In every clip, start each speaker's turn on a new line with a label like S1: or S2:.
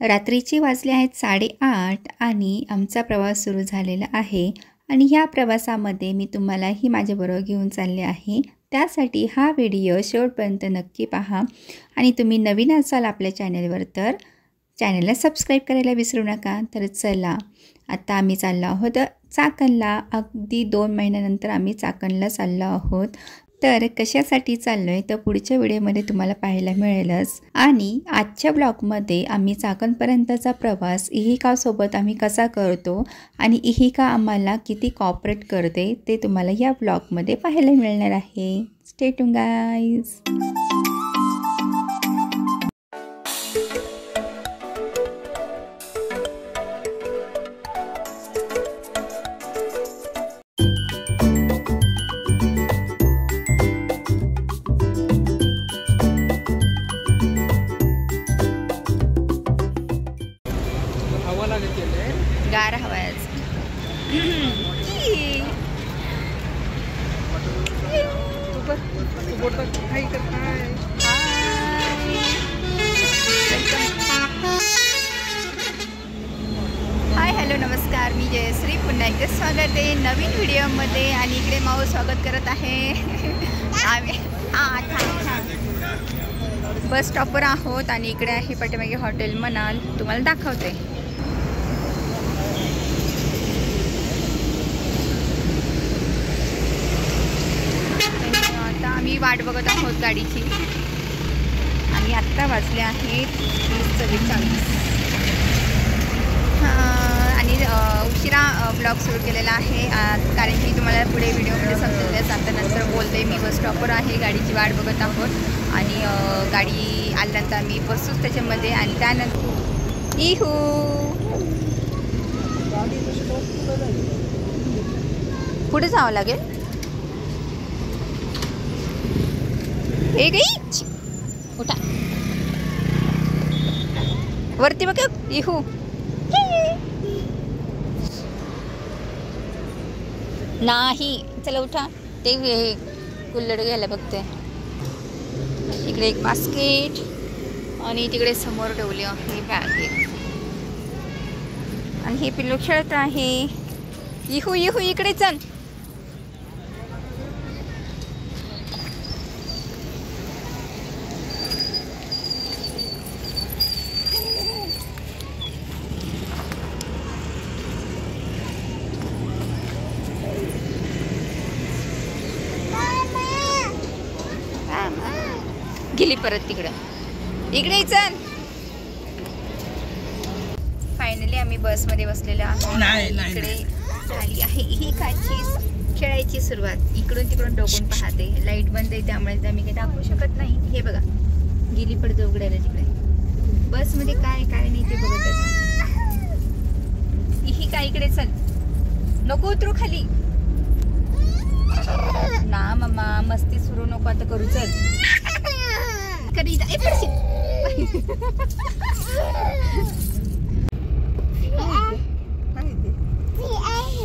S1: रात्रीचे वाजले आहेत 8:30 आणि आमचा प्रवास सुरू झालेला आहे आणि ह्या प्रवासामध्ये मी तुम्हालाही माझ्याबरोबर घेऊन चालले आहे। त्यासाठी हा व्हिडिओ शेवटपर्यंत नक्की पहा आणि तुम्ही नवीन असाल आपल्या चॅनलवर तर चॅनलला सबस्क्राईब करायला विसरू नका। तर चला आता आम्ही चाललो आहोत चाकणला। अगदी 2 महिन्यानंतर आम्ही चाकणला चाललो आहोत। तर कशासाठी चाललोय तर पुढच्या व्हिडिओमध्ये तुम्हाला पाहायला मिळेलच। आणि आजच्या ब्लॉगमध्ये आम्ही चाकणपर्यंतचा प्रवास इहिका सोबत आम्ही कसा करतो आणि इहिका आम्हाला किती कोऑपरेट करते ते तुम्हाला या ब्लॉगमध्ये पाहायला मिळणार आहे। Stay tune guys. गार हवायच हाय हॅलो नमस्कार, मी जयश्री पुन्हा एकदा स्वागत आहे नवीन व्हिडिओमध्ये। आणि इकडे माऊ स्वागत करत आहे। आम्ही बस स्टॉपवर आहोत आणि इकडे आहे पाठीमागे हॉटेल मनाल, तुम्हाला दाखवते। आता आम्ही वाट बघत आहोत गाडीची आणि आत्ता वाजले आहेत 20:44 आणि उशिरा ब्लॉग सुरू केलेला आहे कारण की तुम्हाला पुढे व्हिडिओमध्ये समजेलच। आता नंतर बोलते मी बस स्टॉपवर आहे, गाडीची वाट बघत आहोत आणि गाडी आल्यानंतर आम्ही बसूच त्याच्यामध्ये आणि त्यानंतर इहू पुढे जावं लागेल। हे गई उठा वरती बघ इहू नाही चला उठा। ते कुल्लड घ्यायला बघते। इकडे एक बास्केट आणि तिकडे समोर ठेवली आहे बॅग आणि हे पिल्लू खेळत आहे। इहू इहू इकडे चल। गेली परत तिकडे, इकडे चल। फायनली आम्ही बसमध्ये बसलेलो आहोत। इकडे झाली आहे ही खेळायची सुरुवात। इकडून तिकडून डोकून पाहते, लाईट बंद आहे त्यामुळे आम्ही काही दाखवू शकत नाही। हे बघा गेली पडते उघडायला तिकडे। बसमध्ये काय काय नाही ते बघत आहे। ही काय इकडे चल, नको उतरू खाली ना मम्मा, मस्ती सुरू नको आता करू, चल करी जा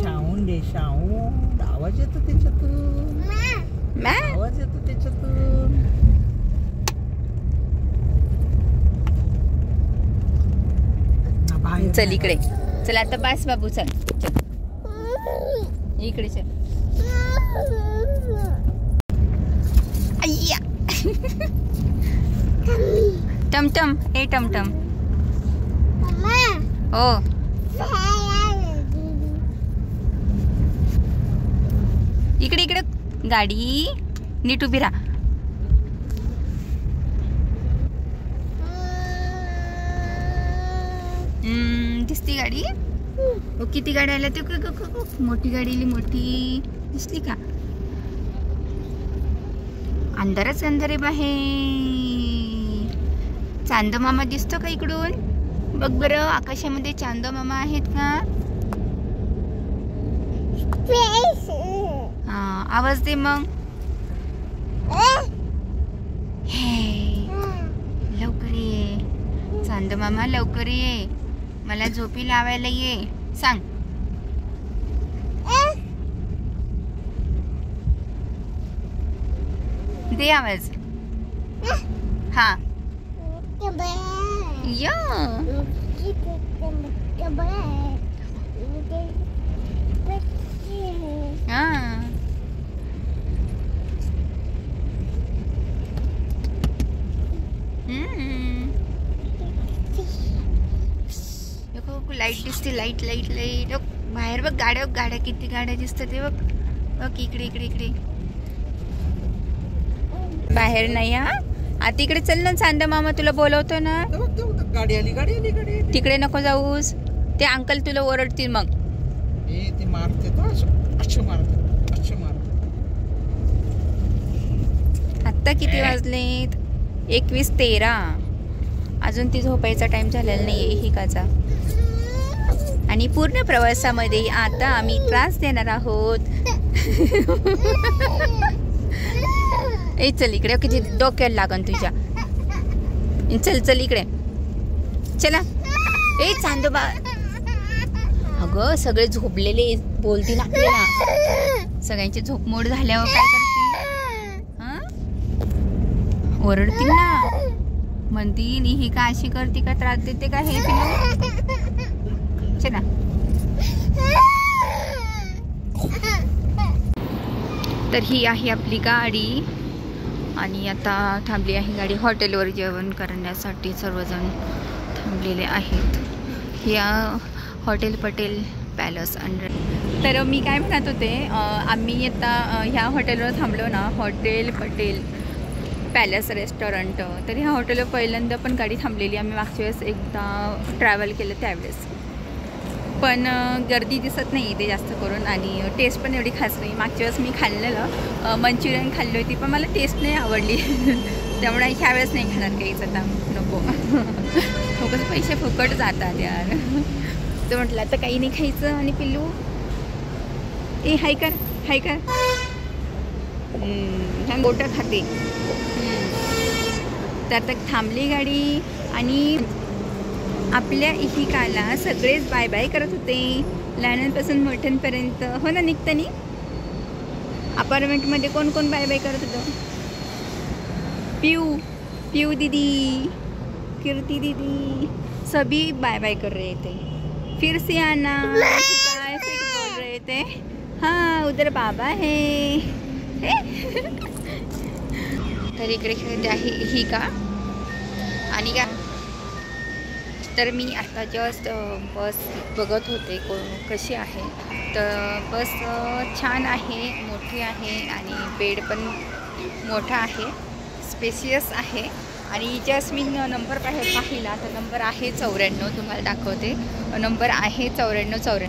S2: शाऊन दे शाऊन, आवाज येतो त्याच्यातून, आवाज येतो त्याच्यातून।
S1: चल इकडे चल आता बस बाबू, चल चल इकडे चल। अय्या टमटम ए टमटम हो इकडे इकडे गाडी नीट उभी राहा। दिसती गाडी? हो किती गाडी आल्या ते, मोठी गाडी मोठी दिसली का? अंधारच अंधार आहे बाहेर। चांदो मामा दिसतो का इकडून? बघ बरं आकाशामध्ये चांदो मामा आहेत का? हा आवाज दे मग। हे लवकर ये चांदो मामा, लवकर ये, मला झोपी लावायला ये, सांग। दे आवाज। हाँ या हा लाईट दिसते, लाईट लाईट लाईट. बाहेर बघ गाड्या, गाड्या किती गाड्या दिसतात ते बघ. बघ इकडे इकडे इकडे. बाहेर नाही हा. आता इकडे चल ना, चांदा मामा तुला बोलवतो ना.
S2: गाडी आली, गाडी आली, गाडी आली.
S1: तिकडे नको जाऊस, ते अंकल तुला ओरडतील मग.
S2: ते मारते तो, अच्छा मारते, अच्छा मारते.
S1: आत्ता किती वाजलेत? 21:13. अजून ती झोपायचा टाइम झालेला नाहीये हिकाचा. आणि पूर्ण प्रवासामध्ये आता आम्ही त्रास देणार आहोत. ए चल इकडे, किती डोक्याला लागन तुझ्या. चल चल इकडे चला. ए चांदोबा, अगं सगळे झोपलेले बोलतील आपल्याला. सगळ्यांची झोपमोड झाल्यावर काय करतील? हा ओरडतील ना, म्हणतील ही का अशी करते का, त्रास देते का हे पिल्लू. चला तर ही आहे आपली गाडी. आणि आता थांबली आहे गाडी हॉटेलवर जेवण करण्यासाठी. सर्वजण थांबलेले आहेत या हॉटेल पटेल पॅलेस अंडर. तर मी काय म्हणत होते, आम्ही आता ह्या हॉटेलवर थांबलो ना, हॉटेल पटेल पॅलेस रेस्टॉरंट. तर ह्या हॉटेलवर पहिल्यांदा पण गाडी थांबलेली. आम्ही मागच्या वेळेस एकदा ट्रॅव्हल केलं त्यावेळेस, पण गर्दी दिसत नाही इथे जास्त करून. आणि टेस्ट पण एवढी खास नाही. मागच्या वेळेस मी खाल्लेलं मंचुरियन खाल्ली होती, पण मला टेस्ट नाही आवडली. त्यामुळे ह्यावेळेस नाही खाणार काहीच आता, नको. खूपच पैसे फुकट जातात यार. तर म्हटलं आता काही नाही खायचं. आणि पिल्लू ए हाय कर, हाय कर. ह्या मोठं खाते. तर आता थांबली गाडी. आणि आपल्या इहिकाला सगळेच बाय बाय करत होते, लहानांपासून मोठ्यांपर्यंत. हो ना निघतानी अपार्टमेंटमध्ये कोण कोण बाय बाय करत होतं? पियू, पियू दीदी, कीर्ति दीदी, सभी बाय बाय कर रहे थे. फिर से आना, ऐसे बोल रहे थे. हाँ उधर बाबा है. तर इकडे खेळते आहे ही का. आणि का तर मी आता जस्ट बस बघत होते कशी आहे. तर बस छान आहे, मोठी आहे आणि बेड पण मोठा आहे, स्पेशियस आहे. आणि जस्ट मी नंबर पाहिला तर नंबर आहे 94. तुम्हाला दाखवते, नंबर आहे 94.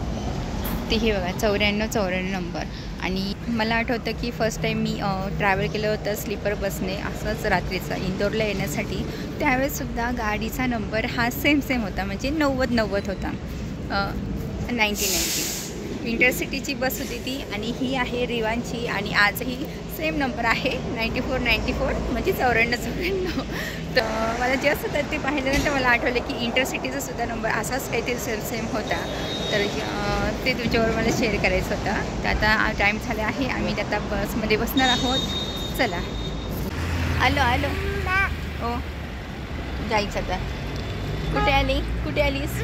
S1: ते हे बघा 94 नंबर. आणि मला आठवतं की फर्स्ट टाईम मी ट्रॅव्हल केलं होतं स्लीपर बसने असंच रात्रीचा इंदोरला येण्यासाठी. त्यावेळेससुद्धा गाडीचा नंबर हा सेम होता, म्हणजे 90 होता. 90. इंटरसिटीची बस होती ती. आणि ही आहे रिवांची. आणि आजही सेम नंबर आहे 94 म्हणजे 94. तर मला जस्ट तर ते पाहिल्यानंतर मला आठवलं की इंटरसिटीचा सुद्धा नंबर असाच काहीतरी सेम होता. तर ते तुमच्यावर मला शेअर करायचं होतं. तर आता टाईम झाला आहे, आम्ही आता बसमध्ये बसणार आहोत. चला आलो. हो जायचं आता. कुठे आलीस?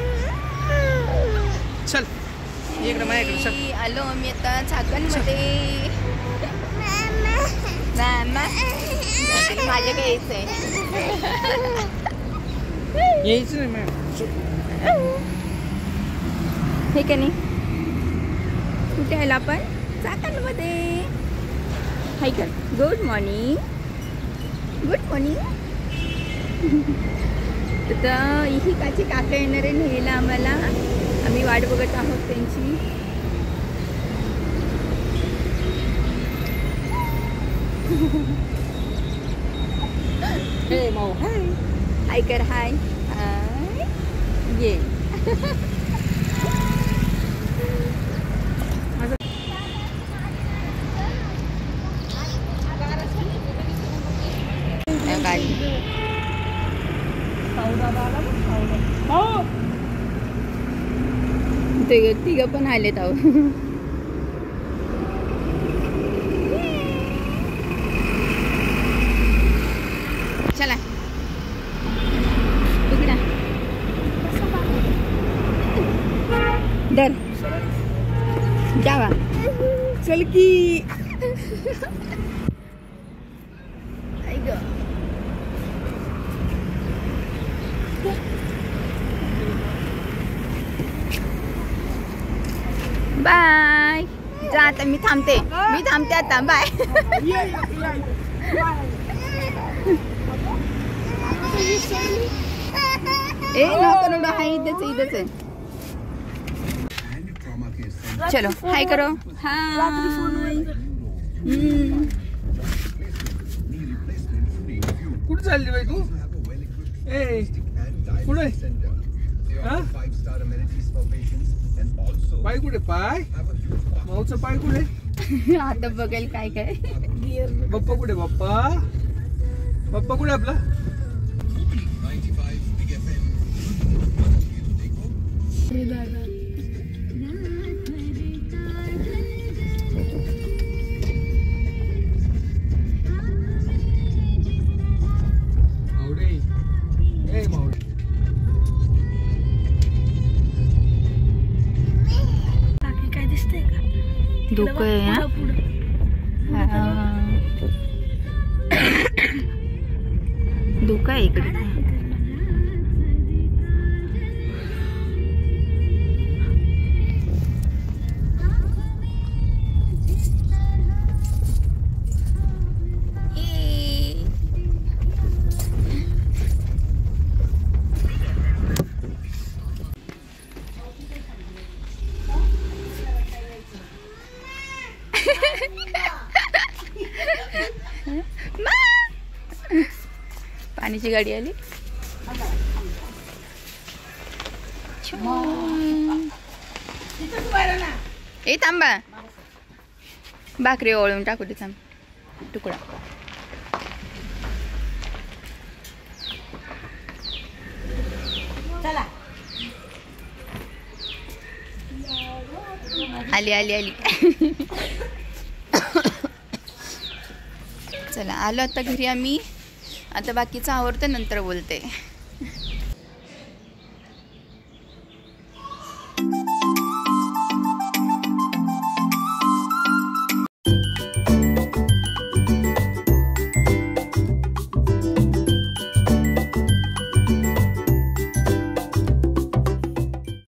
S2: चल इकडे माझ्याकडे चल.
S1: आलो मी आता चाकणमध्ये. माझ्या काय
S2: यायचं नाही मॅम.
S1: हे का नाही. कुठे आला आपण? चाकणमध्ये. हाय कर. Good morning. तर ही काची काका येणार आहे न्यायला आम्हाला. आम्ही वाट बघत आहोत त्यांची.
S2: हे माऊ हाय.
S1: हाय कर. हाय ये. तिघं पण आलेत आहो. चला इकडा. दर जावा
S2: चल की
S1: बाय. जा आता मी थांबते आता. बाय. ए नको हाय इथंच आहे. चलो हाय करो. हाय.
S3: कुठे चालली बाई तू? ए कुठे? पाय कुठे? पाय माऊचा पाय कुठे?
S1: आता बघेल काय काय.
S3: बाप्पा कुठे? बाप्पा कुठे आपला? मावडे ए मावडे
S4: काय दिसतंय का?
S1: धोका आहे धोका आहे इकडे. पाण्याची गाडी आली. ए थांबा भाकरी ओळून टाकू दे. थांब तुकडा. आली. चला आलो आता घरी आम्ही. आता बाकीचं आवडतं नंतर बोलते.